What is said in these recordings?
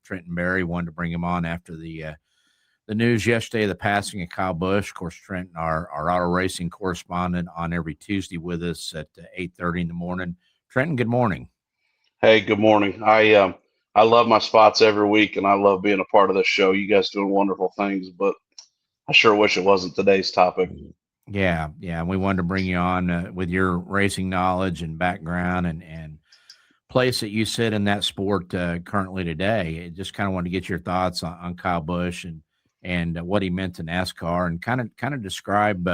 Trenton Berry. Wanted to bring him on after the news yesterday of the passing of Kyle Busch. Of course, Trenton, our auto racing correspondent, on every Tuesday with us at 8:30 in the morning. Trenton, good morning. Hey, good morning. I love my spots every week, and I love being a part of this show. You guys doing wonderful things, but I sure wish it wasn't today's topic. Yeah. We wanted to bring you on with your racing knowledge and background and place that you sit in that sport currently today. I just kind of wanted to get your thoughts on Kyle Busch and what he meant to NASCAR, and kind of describe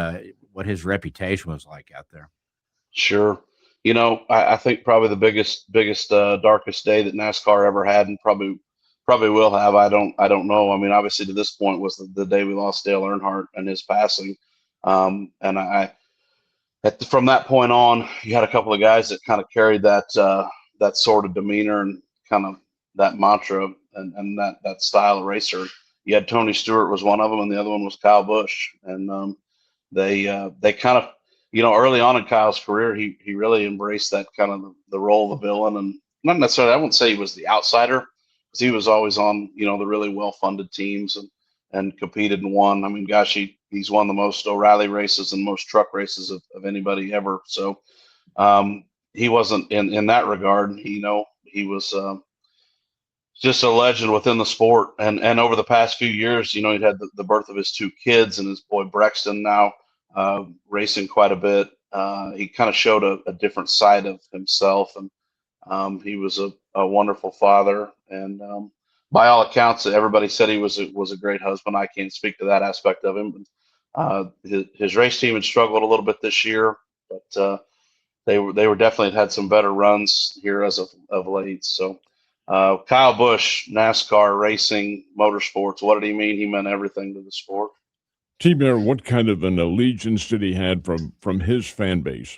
what his reputation was like out there. Sure. I think probably the biggest darkest day that NASCAR ever had, and probably will have. I don't know. I mean, obviously to this point was the day we lost Dale Earnhardt and his passing. And from that point on, you had a couple of guys that kind of carried that sort of demeanor and kind of that mantra and that style of racer. You had Tony Stewart was one of them, and the other one was Kyle Busch. And they kind of, early on in Kyle's career, he really embraced that kind of the role of the villain, and not necessarily, I wouldn't say he was the outsider, because he was always on, the really well-funded teams and competed and won. I mean, gosh, he's won the most O'Reilly races and most truck races of anybody ever. So he wasn't in that regard, he was just a legend within the sport. And over the past few years, he'd had the birth of his two kids and his boy Brexton now racing quite a bit. He kind of showed a different side of himself, and he was a wonderful father. And by all accounts, everybody said he was a great husband. I can't speak to that aspect of him. But, his race team had struggled a little bit this year, but they were definitely had some better runs here as of late. So Kyle Busch, NASCAR, racing, motorsports, what did he mean? He meant everything to the sport. T-Bear, what kind of an allegiance did he have from his fan base?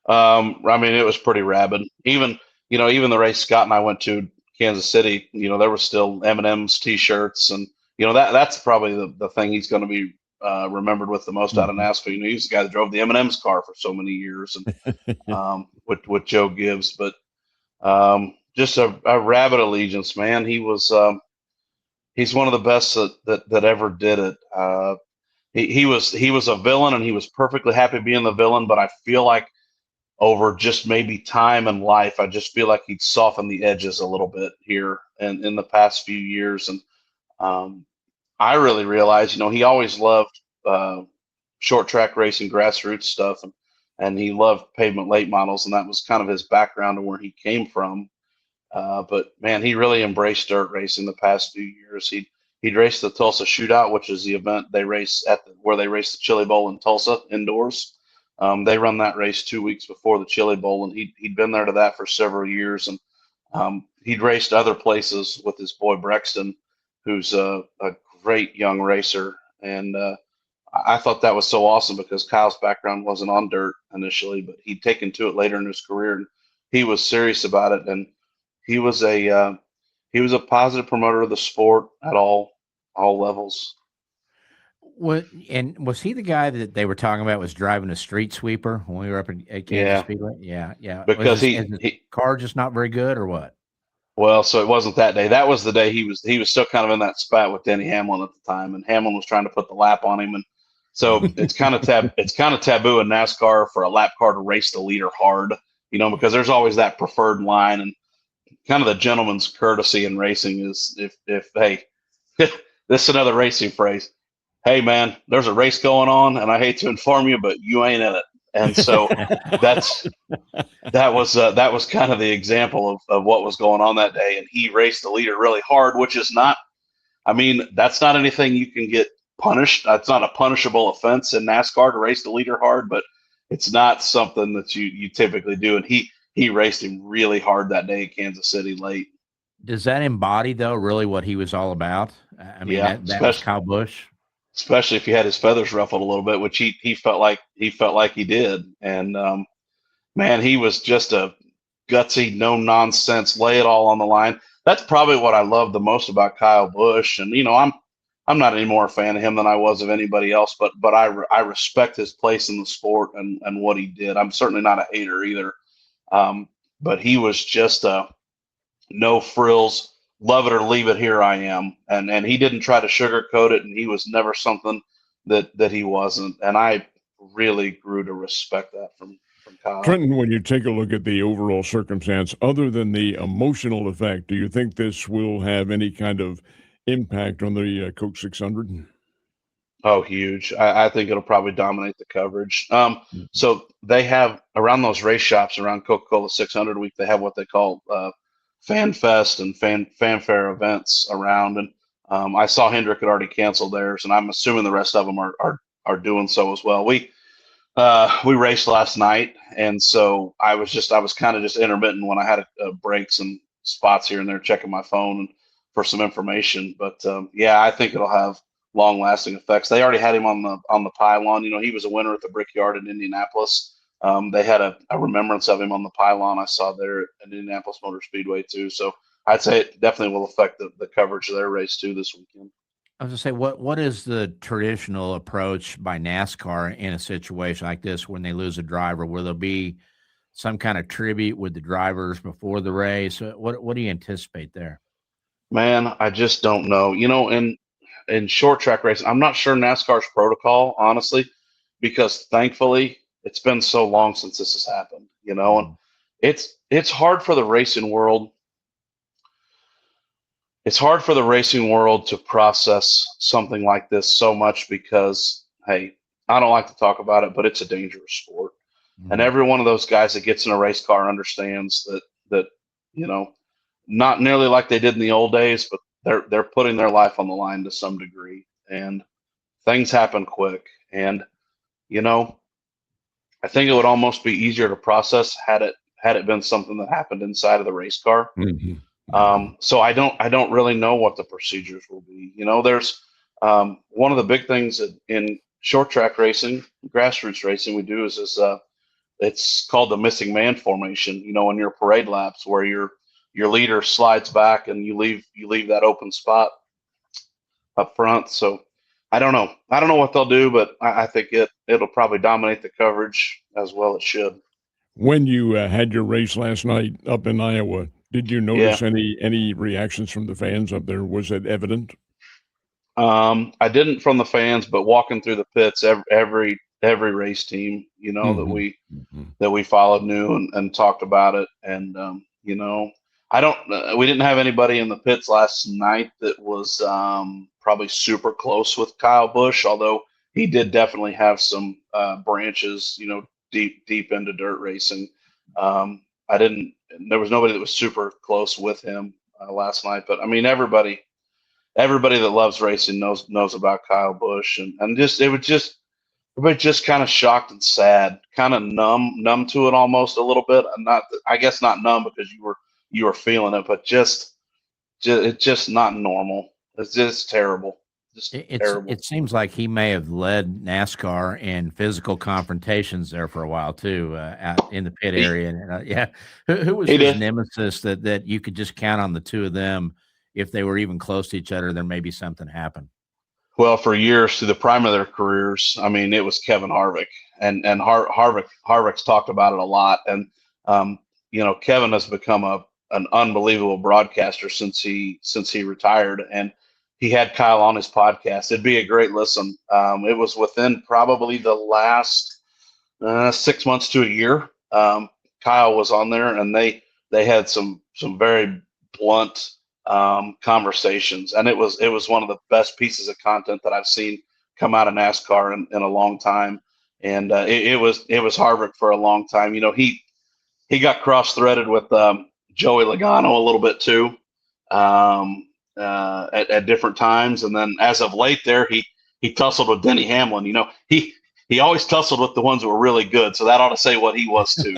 I mean, it was pretty rabid. Even the race Scott and I went to, Kansas City, there were still M&M's T-shirts, and that's probably the thing he's going to be remembered with the most out of NASCAR. He's the guy that drove the M&M's car for so many years, and with Joe Gibbs. But just a rabid allegiance, man. He's one of the best that ever did it. He was a villain, and he was perfectly happy being the villain. But I feel like over just maybe time and life, I just feel like he'd softened the edges a little bit here and in the past few years. And I really realized, he always loved short track racing, grassroots stuff, and he loved pavement late models, and that was kind of his background and where he came from. But man, he really embraced dirt racing the past few years. He'd raced the Tulsa Shootout, which is the event they race where they race the Chili Bowl in Tulsa indoors. They run that race 2 weeks before the Chili Bowl, and he'd been there to that for several years. And he'd raced other places with his boy Brexton, who's a great young racer. And I thought that was so awesome because Kyle's background wasn't on dirt initially, but he'd taken to it later in his career, and he was serious about it. And he was a positive promoter of the sport at all levels. And was he the guy that they were talking about was driving a street sweeper when we were up at Kansas Speedway? Yeah. Because his car just not very good, or what? Well, so it wasn't that day. That was the day he was still kind of in that spat with Denny Hamlin at the time, and Hamlin was trying to put the lap on him. And so it's kind of taboo in NASCAR for a lap car to race the leader hard, because there's always that preferred line, and kind of the gentleman's courtesy in racing is if hey, this is another racing phrase. Hey man, there's a race going on, and I hate to inform you, but you ain't in it. And so that was kind of the example of what was going on that day. And he raced the leader really hard, which is not, I mean, that's not anything you can get punished. That's not a punishable offense in NASCAR to race the leader hard, but it's not something that you typically do. And he raced him really hard that day at Kansas City late. Does that embody, though, really what he was all about? I mean, Yeah, that was Kyle Busch. Especially if he had his feathers ruffled a little bit, which he felt like he did. And man, he was just a gutsy, no nonsense, lay it all on the line. That's probably what I love the most about Kyle Busch. And I'm not any more a fan of him than I was of anybody else, but I respect his place in the sport and what he did. I'm certainly not a hater either. But he was just no frills, love it or leave it, here I am. And he didn't try to sugarcoat it, and he was never something that he wasn't. And I really grew to respect that from Kyle. Trenton, when you take a look at the overall circumstance, other than the emotional effect, do you think this will have any kind of impact on the Coke 600? Oh, huge. I think it'll probably dominate the coverage. So they have around those race shops around Coca-Cola 600 week, they have what they call Fan Fest and fanfare events around. And I saw Hendrick had already canceled theirs, and I'm assuming the rest of them are doing so as well. We raced last night, and so I was kind of just intermittent when I had breaks and spots here and there, checking my phone for some information. But yeah, I think it'll have long-lasting effects. They already had him on the pylon. You know, he was a winner at the Brickyard in Indianapolis. They had a remembrance of him on the pylon I saw there at Indianapolis Motor Speedway too. So I'd say it definitely will affect the coverage of their race too this weekend. I was going to say, what is the traditional approach by NASCAR in a situation like this when they lose a driver? Will there be some kind of tribute with the drivers before the race? What do you anticipate there? Man, I just don't know. You know, in short track racing, I'm not sure NASCAR's protocol, honestly, because thankfully it's been so long since this has happened, you know, and it's hard for the racing world. It's hard for the racing world to process something like this so much because, hey, I don't like to talk about it, but it's a dangerous sport. Mm-hmm. And every one of those guys that gets in a race car understands that, you know, not nearly like they did in the old days, but they're putting their life on the line to some degree, and things happen quick. And, you know, I think it would almost be easier to process had it been something that happened inside of the race car. Mm-hmm. So I don't really know what the procedures will be. You know, there's one of the big things in short track racing, grassroots racing, we do is it's called the missing man formation. You know, in your parade laps where your leader slides back and you leave that open spot up front. So I don't know what they'll do, but I think it'll probably dominate the coverage as well it should. When you had your race last night up in Iowa, did you notice any reactions from the fans up there? Was it evident? I didn't from the fans, but walking through the pits, every race team, you know, mm-hmm. that we followed knew and talked about it. And, you know, we didn't have anybody in the pits last night that was probably super close with Kyle Busch, although he did definitely have some branches, you know, deep into dirt racing. There was nobody that was super close with him last night, but I mean, everybody that loves racing knows about Kyle Busch, and everybody just kind of shocked and sad, kind of numb to it almost a little bit. I guess not numb because you were feeling it, but it's just not normal. It's just terrible. Terrible. It seems like he may have led NASCAR in physical confrontations there for a while too, out in the pit area. And yeah, who was his nemesis that you could just count on the two of them? If they were even close to each other, there may be something happen. Well, for years, through the prime of their careers, I mean, it was Kevin Harvick, and Harvick's talked about it a lot. And you know, Kevin has become an unbelievable broadcaster since he retired, and he had Kyle on his podcast. It'd be a great listen. It was within probably the last 6 months to a year. Kyle was on there, and they had some very blunt conversations, and it was one of the best pieces of content that I've seen come out of NASCAR in a long time. And it was Harvick for a long time. You know, he got cross-threaded with Joey Logano a little bit too. At different times, and then as of late, there he tussled with Denny Hamlin. You know, he always tussled with the ones that were really good, so that ought to say what he was too.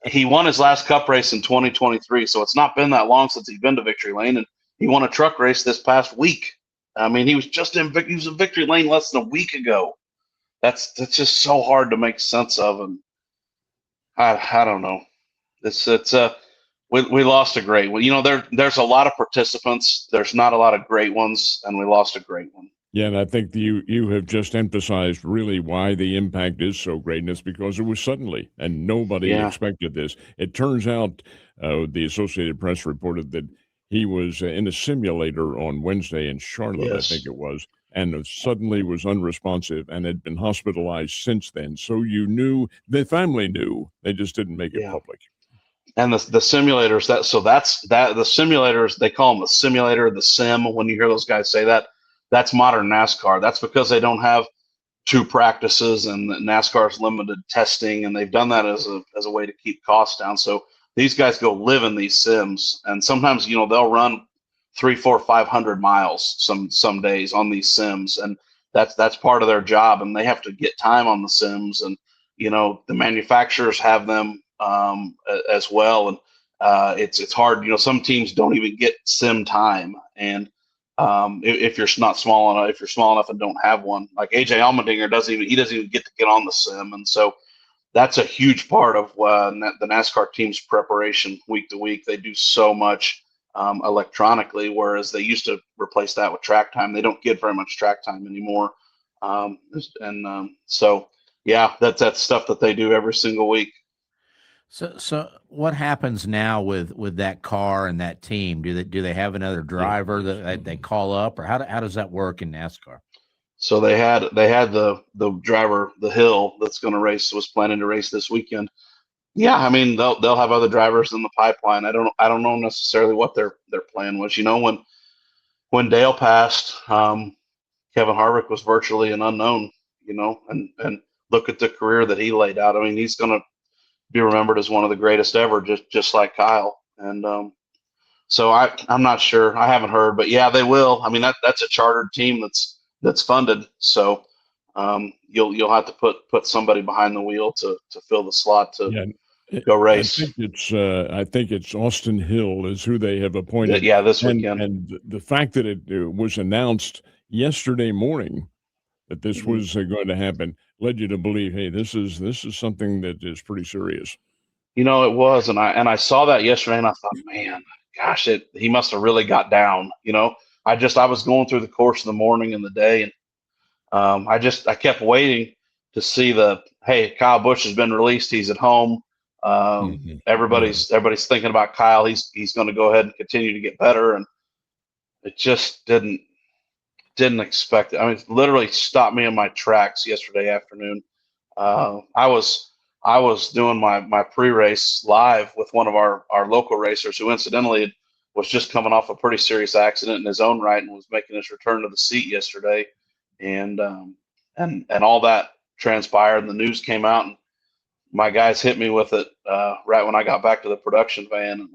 He won his last Cup race in 2023, so it's not been that long since he's been to Victory Lane, and he won a truck race this past week. I mean, he was in Victory Lane less than a week ago. That's just so hard to make sense of, and I don't know. We lost a great one. You know, there's a lot of participants. There's not a lot of great ones, and we lost a great one. Yeah, and I think you have just emphasized really why the impact is so great, and it's because it was suddenly, and nobody expected this. It turns out the Associated Press reported that He was in a simulator on Wednesday in Charlotte, I think Yes. it was, and suddenly was unresponsive and had been hospitalized since then. So you knew, the family knew, they just didn't make it Yeah. public. And the simulators, the simulators, they call them the simulator, the sim. When you hear those guys say that, that's modern NASCAR. That's because they don't have two practices, and NASCAR's limited testing, and they've done that as a way to keep costs down. So these guys go live in these sims, and sometimes they'll run 3, 4, 500 miles some days on these sims, and that's part of their job, and they have to get time on the sims, and the manufacturers have them as well, and it's hard. Some teams don't even get sim time, and if you're not small enough, if you're small enough and don't have one, like AJ Allmendinger doesn't even get to get on the sim, and so that's a huge part of the NASCAR team's preparation week to week. They do so much electronically, whereas they used to replace that with track time. They don't get very much track time anymore, so yeah, that's stuff that they do every single week. So what happens now with that car and that team? Do they have another driver that they call up, or how does that work in NASCAR? So they had the driver, the Hill, was planning to race this weekend. Yeah, I mean they'll have other drivers in the pipeline. I don't know necessarily what their plan was. When Dale passed, Kevin Harvick was virtually an unknown. And look at the career that he laid out. I mean, he's going to be remembered as one of the greatest ever, just like Kyle. And so I'm not sure. I haven't heard, but yeah, they will. I mean, that's a chartered team that's funded. So you'll have to put somebody behind the wheel to fill the slot to go race. I think it's Austin Hill is who they have appointed. Yeah, this weekend. And the fact that it was announced yesterday morning that this was going to happen led you to believe, hey, this is something that is pretty serious. It was, and I saw that yesterday, and I thought, man, gosh, he must have really got down. I was going through the course of the morning and the day, and I kept waiting to see hey, Kyle Busch has been released. He's at home. Everybody's thinking about Kyle. He's going to go ahead and continue to get better, and it just didn't expect it. I mean, it literally stopped me in my tracks yesterday afternoon. I was doing my pre-race live with one of our local racers who incidentally was just coming off a pretty serious accident in his own right and was making his return to the seat yesterday. And all that transpired, and the news came out, and my guys hit me with it right when I got back to the production van,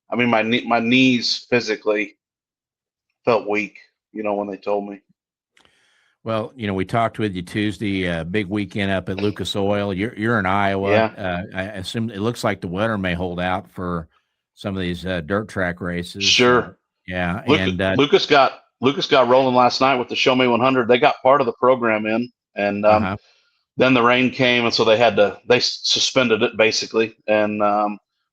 and my knees physically felt weak, when they told me. Well, we talked with you Tuesday, big weekend up at Lucas Oil. You're in Iowa. Yeah. I assume it looks like the weather may hold out for some of these dirt track races. Sure. Yeah. Lucas got rolling last night with the Show Me 100. They got part of the program in, and then the rain came, and so they suspended it basically. And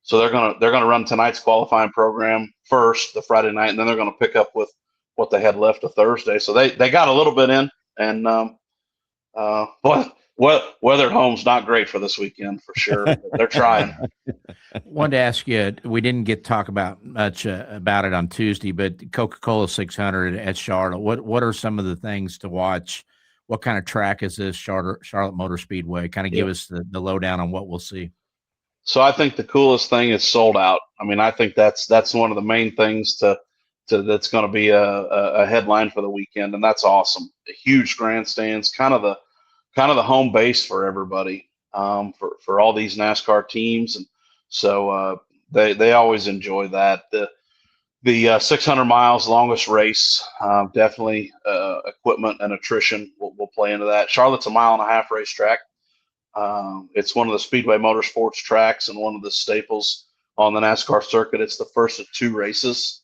so they're gonna run tonight's qualifying program first, the Friday night, and then they're gonna pick up with what they had left of Thursday. So they got a little bit in, and weather at home's not great for this weekend for sure. But they're trying. Wanted to ask you, we didn't get to talk about much about it on Tuesday, but Coca-Cola 600 at Charlotte. What are some of the things to watch? What kind of track is this Charlotte Motor Speedway? Kind of give us the lowdown on what we'll see. So I think the coolest thing is sold out. I mean, I think that's one of the main things that's going to be a headline for the weekend, and that's awesome. The huge grandstands, kind of the home base for everybody, for all these NASCAR teams, and so they always enjoy that. The 600 miles, longest race, definitely equipment and attrition will play into that. Charlotte's a 1.5 mile racetrack. It's one of the Speedway motorsports tracks and one of the staples on the NASCAR circuit. It's the first of 2 races,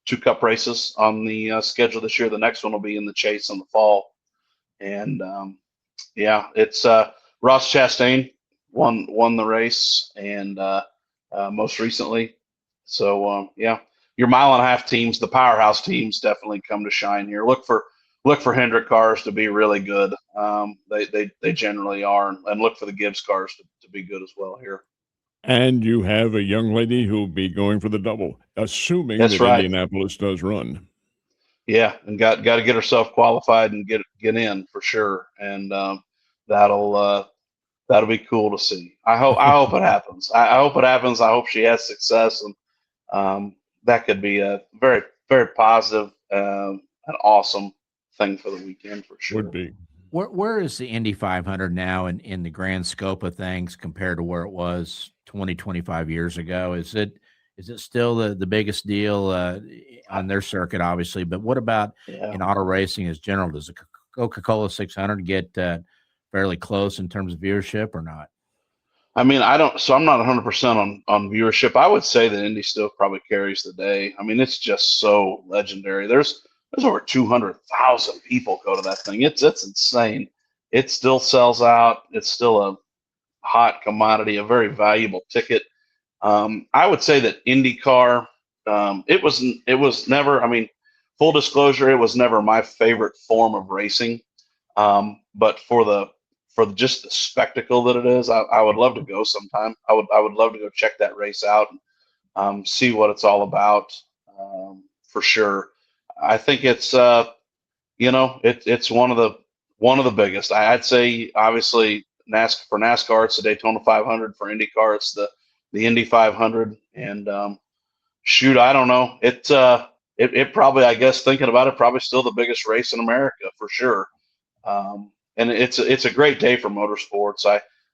2 cup races on the schedule this year. The next one will be in the Chase in the fall. And it's Ross Chastain won the race, and most recently. So your 1.5 mile teams, the powerhouse teams, definitely come to shine here. Look for Hendrick cars to be really good. They generally are, and look for the Gibbs cars to be good as well here. And you have a young lady who'll be going for the double, assuming That's that right. Indianapolis does run. Yeah, and got to get herself qualified and get in for sure, and that'll that'll be cool to see. I hope it happens. I hope it happens. I hope she has success, and that could be a very very positive, an awesome thing for the weekend for sure. Would be. Where is the Indy 500 now in the grand scope of things compared to where it was 20, 25 years ago? Is it still the biggest deal on their circuit, obviously? But what about in auto racing as general? Does the Coca-Cola 600 get fairly close in terms of viewership or not? I mean, I don't. So I'm not 100% on viewership. I would say that Indy still probably carries the day. I mean, it's just so legendary. There's over 200,000 people go to that thing. It's insane. It still sells out. It's still a hot commodity, a very valuable ticket. I would say that IndyCar, it was never. I mean, full disclosure, it was never my favorite form of racing. But for just the spectacle that it is, I would love to go sometime. I would love to go check that race out and see what it's all about, for sure. I think it's it's one of the biggest. I'd say obviously for NASCAR it's the Daytona 500. For IndyCar it's the Indy 500. And shoot, I don't know. It probably, I guess thinking about it, probably still the biggest race in America for sure. And it's a great day for motorsports.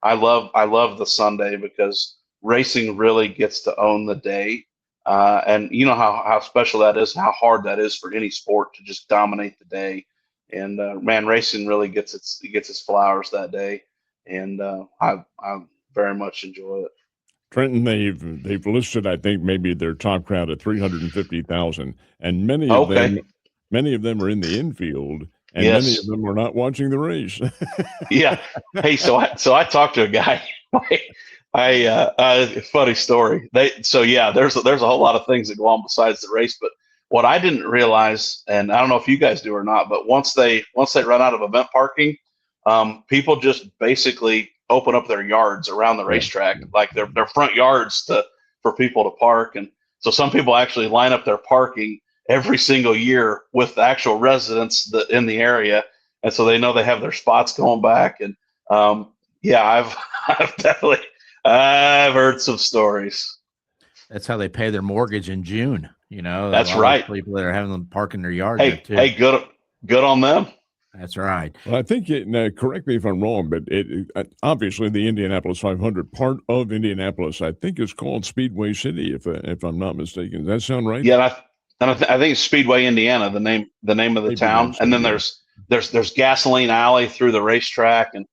I love the Sunday because racing really gets to own the day. And you know how special that is, and how hard that is for any sport to just dominate the day. And man, racing really gets its flowers that day, and I very much enjoy it. Trenton, they've listed, I think, maybe their top crowd at 350,000, and many of them are in the infield, and many of them are not watching the race. Yeah. Hey, so I talked to a guy. Funny story. There's a whole lot of things that go on besides the race, but what I didn't realize, and I don't know if you guys do or not, but once they run out of event parking, people just basically open up their yards around the racetrack, like their front yards for people to park. And so some people actually line up their parking every single year with the actual residents in the area, and so they know they have their spots going back. And I've heard some stories. That's how they pay their mortgage in June. You know, that's right. People that are having them park in their yard. Hey, good on them. That's right. Well, I think correct me if I'm wrong, but obviously the Indianapolis 500, part of Indianapolis, I think is called Speedway City, if I'm not mistaken. Does that sound right? Yeah, I think it's Speedway, Indiana, the name of the town. And then there's Gasoline Alley through the racetrack. And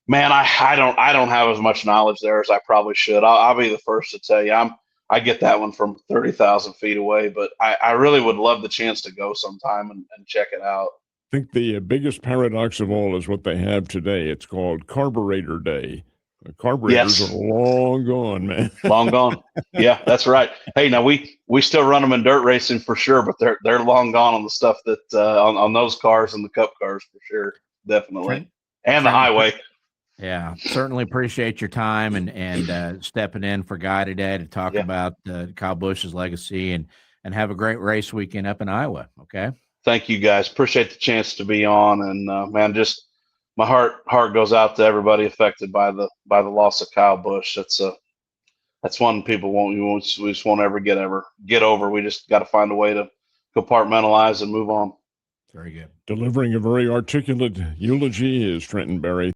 man, I don't have as much knowledge there as I probably should. I'll be the first to tell you. I get that one from 30,000 feet away, but I really would love the chance to go sometime and check it out. I think the biggest paradox of all is what they have today. It's called Carburetor Day. The carburetors are long gone, man. Long gone. Yeah, that's right. Hey, now we still run them in dirt racing for sure, but they're long gone on the stuff that on those cars and the cup cars for sure, definitely, and the highway. Yeah, certainly appreciate your time and stepping in for Guy today to talk about Kyle Busch's legacy and have a great race weekend up in Iowa. Okay. Thank you guys. Appreciate the chance to be on, and man, just my heart goes out to everybody affected by the loss of Kyle Busch. That's one people we just won't ever get over. We just got to find a way to compartmentalize and move on. Very good. Delivering a very articulate eulogy is Trenton Berry.